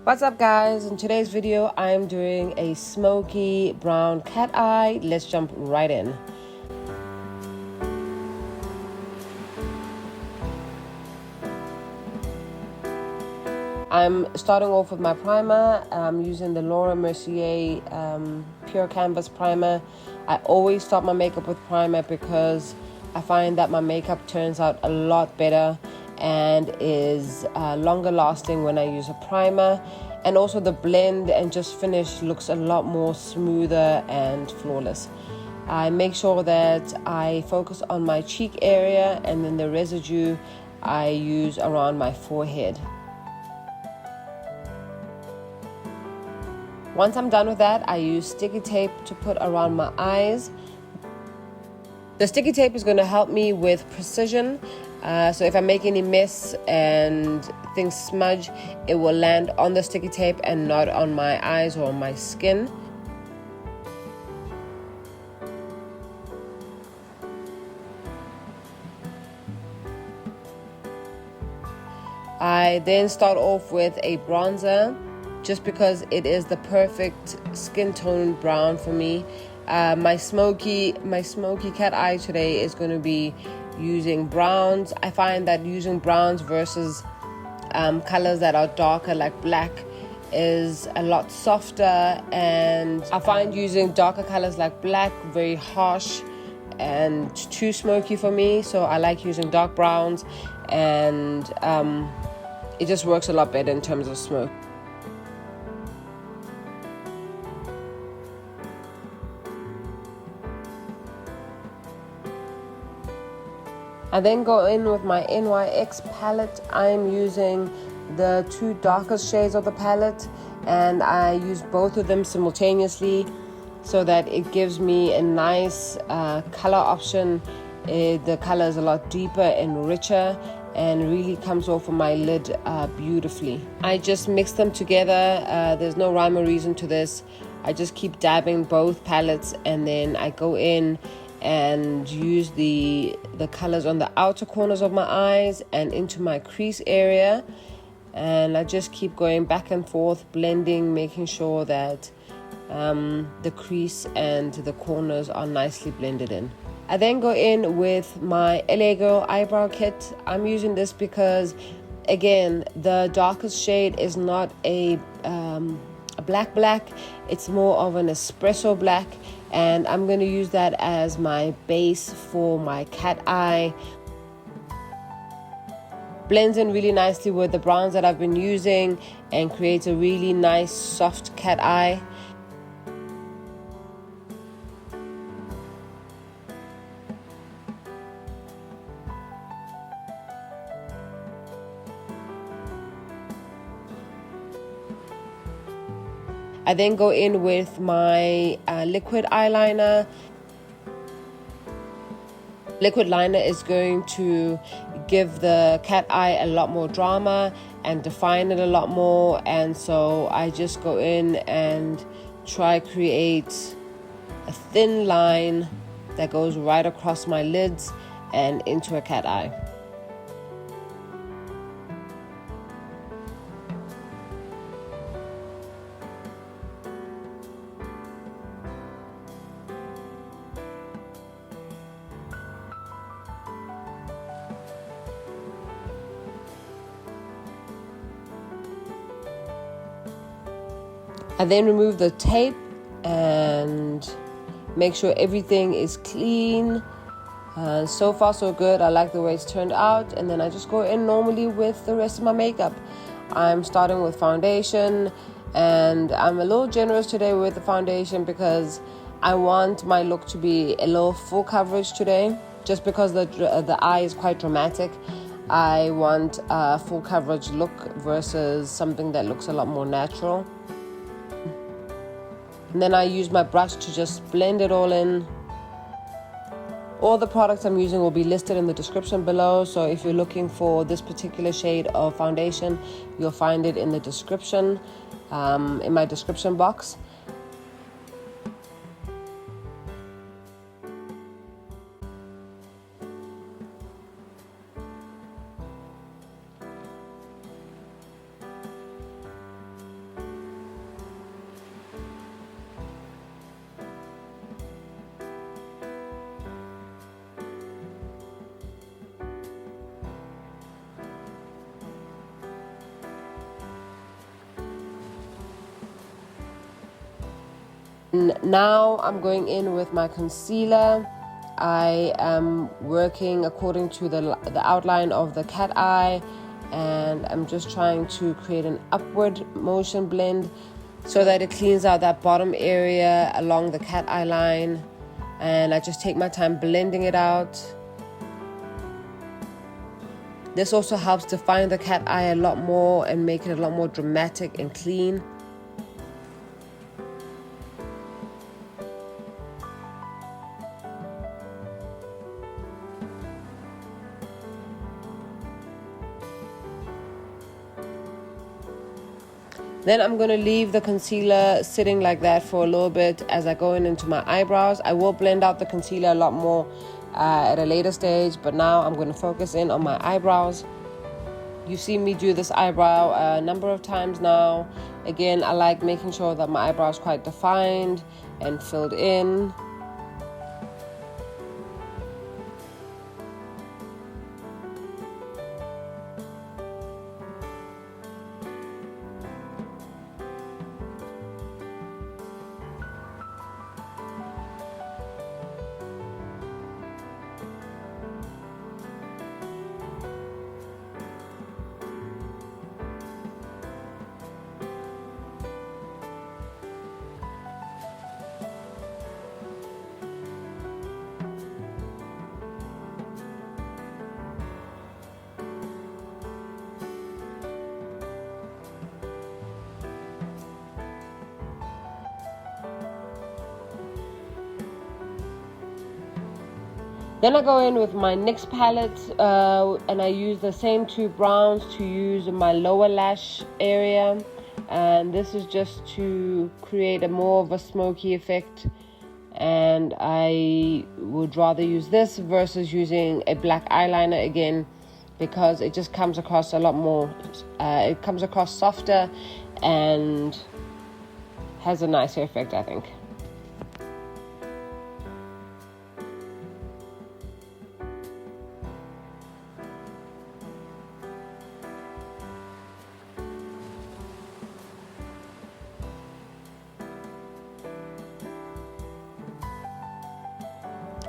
What's up guys? In today's video I'm doing a smoky brown cat eye. Let's jump right in. I'm starting off with my primer. I'm using the Mercier Pure Canvas Primer. I always start my makeup with primer because I find that my makeup turns out a lot better and is longer lasting when I use a primer, and also the blend and just finish looks a lot more smoother and flawless. I make sure that I focus on my cheek area, and then the residue I use around my forehead. Once I'm done with that, I use sticky tape to put around my eyes. The sticky tape is going to help me with precision. So if I make any mess and things smudge, it will land on the sticky tape and not on my eyes or on my skin. I then start off with a bronzer, just because it is the perfect skin tone brown for me. My smoky cat eye today is going to be using browns. I find that using browns versus colors that are darker like black is a lot softer, and I find using darker colors like black very harsh and too smoky for me. So I like using dark browns, and it just works a lot better in terms of smoke. I then go in with my NYX palette. I'm using the two darkest shades of the palette, and I use both of them simultaneously so that it gives me a nice color option. The color is a lot deeper and richer and really comes off of my lid beautifully. I just mix them together. There's no rhyme or reason to this. I just keep dabbing both palettes, and then I go in and use the colors on the outer corners of my eyes and into my crease area, and I just keep going back and forth, blending, making sure that the crease and the corners are nicely blended in. I then go in with my LA Girl eyebrow kit. I'm using this because, again, the darkest shade is not a black, it's more of an espresso black, and I'm going to use that as my base for my cat eye. Blends in really nicely with the browns that I've been using and creates a really nice soft cat eye. I then go in with my liquid eyeliner. Liquid liner is going to give the cat eye a lot more drama and define it a lot more, and so I just go in and try create a thin line that goes right across my lids and into a cat eye. I then remove the tape and make sure everything is clean. So far so good. I like the way it's turned out, and then I just go in normally with the rest of my makeup. I'm starting with foundation, and I'm a little generous today with the foundation because I want my look to be a little full coverage today, just because the eye is quite dramatic. I want a full coverage look versus something that looks a lot more natural. And then I use my brush to just blend it all in. All the products I'm using will be listed in the description below, so if you're looking for this particular shade of foundation, you'll find it in the description, in my description box. Now I'm going in with my concealer. I am working according to the outline of the cat eye, and I'm just trying to create an upward motion blend so that it cleans out that bottom area along the cat eye line. And I just take my time blending it out. This also helps define the cat eye a lot more and make it a lot more dramatic and clean. Then I'm going to leave the concealer sitting like that for a little bit as I go into my eyebrows. I will blend out the concealer a lot more at a later stage, but now I'm going to focus in on my eyebrows. You've seen me do this eyebrow a number of times now. Again, I like making sure that my eyebrow is quite defined and filled in. Then I go in with my NYX palette and I use the same two browns to use my lower lash area. And this is just to create a more of a smoky effect. And I would rather use this versus using a black eyeliner again, because it just comes across a lot more, it comes across softer and has a nicer effect, I think.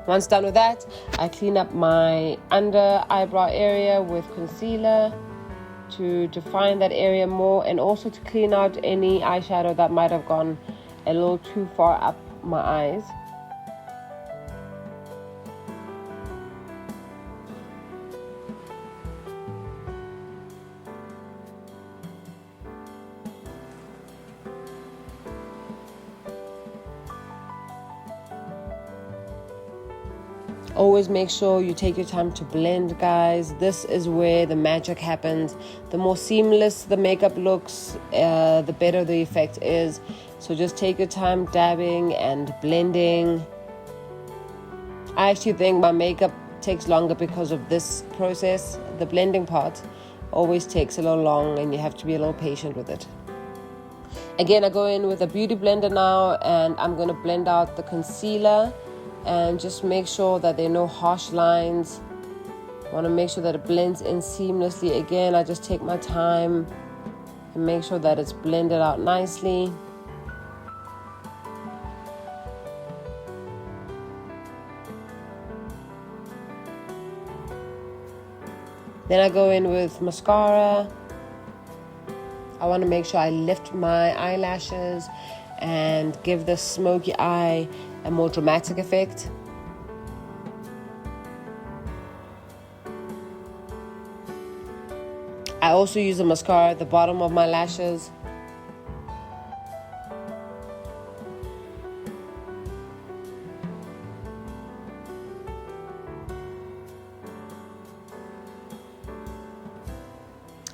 Once done with that, I clean up my under eyebrow area with concealer to define that area more, and also to clean out any eyeshadow that might have gone a little too far up my eyes. Always make sure you take your time to blend, guys. This is where the magic happens. The more seamless the makeup looks, the better the effect is. So just take your time dabbing and blending. I actually think my makeup takes longer because of this process. The blending part always takes a little long, and you have to be a little patient with it. Again, I go in with a beauty blender now, and I'm going to blend out the concealer and just make sure that there are no harsh lines. I want to make sure that it blends in seamlessly. Again, I just take my time and make sure that it's blended out nicely. Then I go in with mascara. I want to make sure I lift my eyelashes and give the smoky eye a more dramatic effect. I also use a mascara at the bottom of my lashes.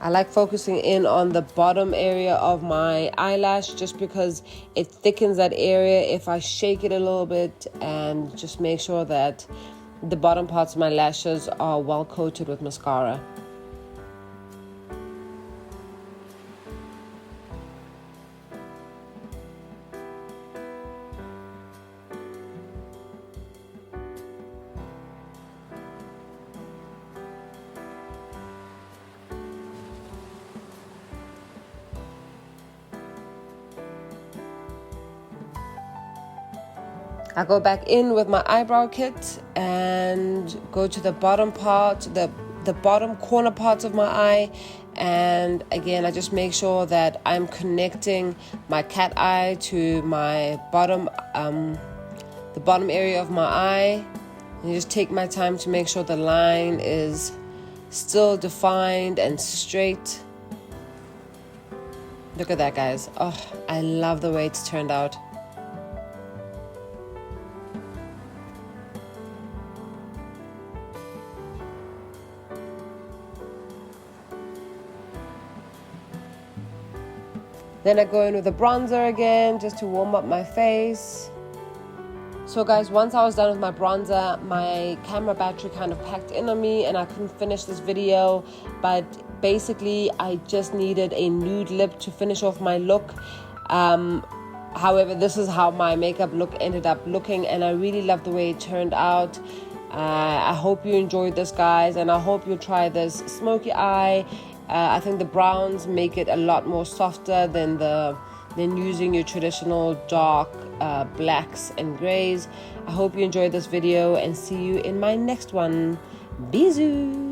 I like focusing in on the bottom area of my eyelash just because it thickens that area if I shake it a little bit and just make sure that the bottom parts of my lashes are well coated with mascara. I go back in with my eyebrow kit and go to the bottom part, the bottom corner parts of my eye. And again, I just make sure that I'm connecting my cat eye to my bottom, the bottom area of my eye. And just take my time to make sure the line is still defined and straight. Look at that, guys. Oh, I love the way it's turned out. Then I go in with the bronzer again just to warm up my face. So guys, once I was done with my bronzer, my camera battery kind of packed in on me and I couldn't finish this video. But basically, I just needed a nude lip to finish off my look. However, this is how my makeup look ended up looking, and I really love the way it turned out. I hope you enjoyed this, guys, and I hope you try this smoky eye. I think the browns make it a lot more softer than using your traditional dark blacks and grays. I hope you enjoyed this video and see you in my next one. Bisous!